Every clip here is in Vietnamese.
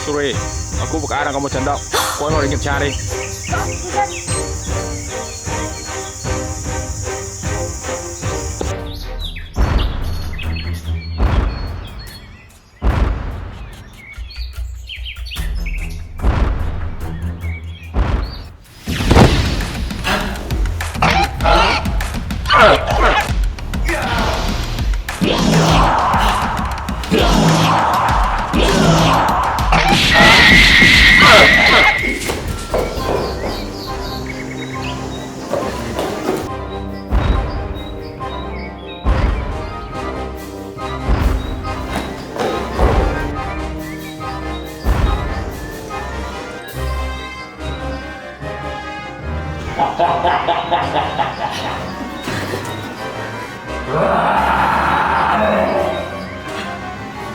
Suri, ở khu vực A đang có một trận động. Cô ấy mau đến kiểm tra đi.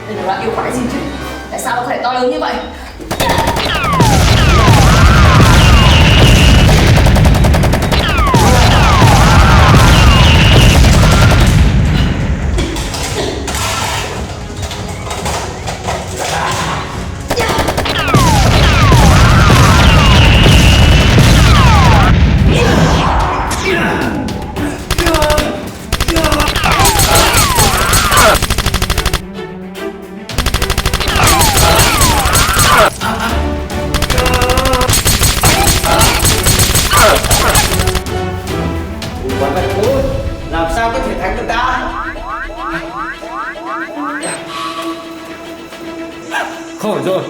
Đây là loại yêu quái gì chứ? Tại sao nó có thể to lớn như vậy? Làm sao có thể thắng được ta? Khổ rồi.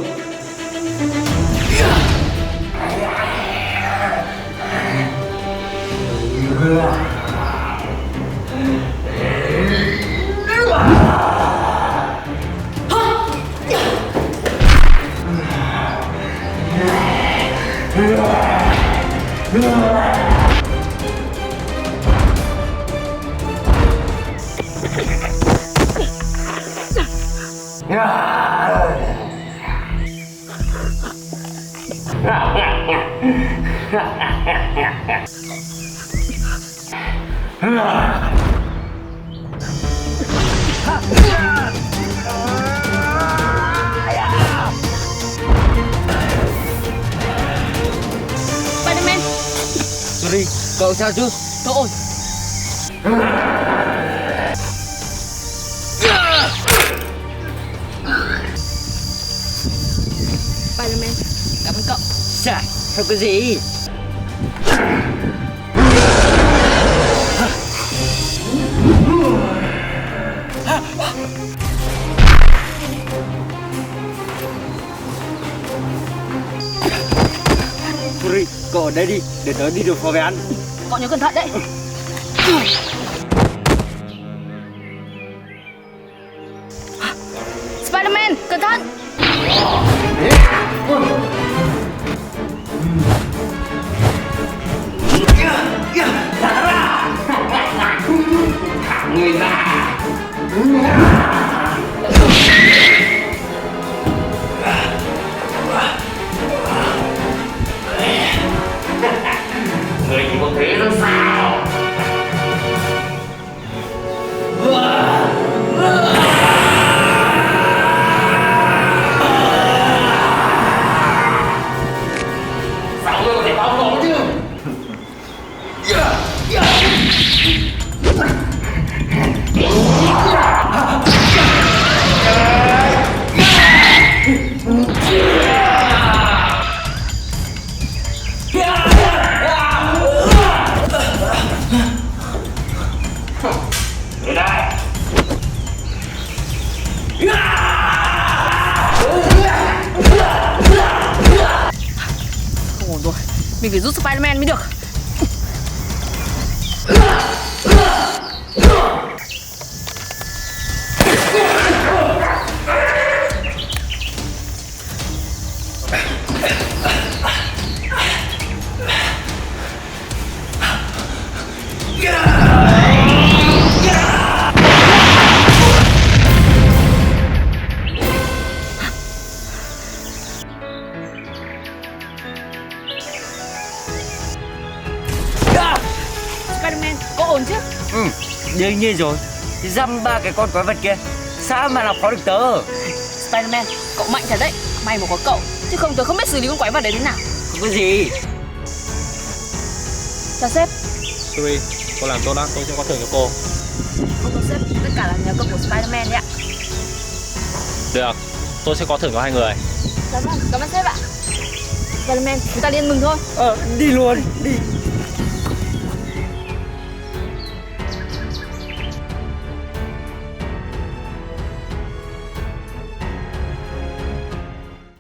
Spiderman, Sorry, cậu sao chứ? tôi ổn. Spiderman, cảm ơn cậu. Chà, không có gì. Sorry, cậu ở đây đi, để tớ đi được phó với anh. Cậu nhớ cẩn thận đấy. Spiderman, cẩn thận. Người già. Người chỉ có thế thôi sao? Sao ngươi có thể bao nổ chứ? Đến đây. Không ổn rồi, mình phải giúp Spiderman mới được. Spiderman, có ổn chứ? Ừ, đương nhiên rồi. Dăm ba cái con quái vật kia, sao mà làm khó được tớ? Spiderman, cậu mạnh thật đấy. May mà có cậu, chứ không tớ không biết xử lý con quái vật đấy thế nào. Không có gì. Chào sếp. Sorry, cô làm tốt lắm, tôi sẽ có thưởng cho cô. Không có sếp, tất cả là nhờ công của Spiderman đấy ạ. Được, tôi sẽ có thưởng cho hai người. Cảm ơn sếp ạ. Spiderman, chúng ta đi ăn mừng thôi. Đi luôn, đi.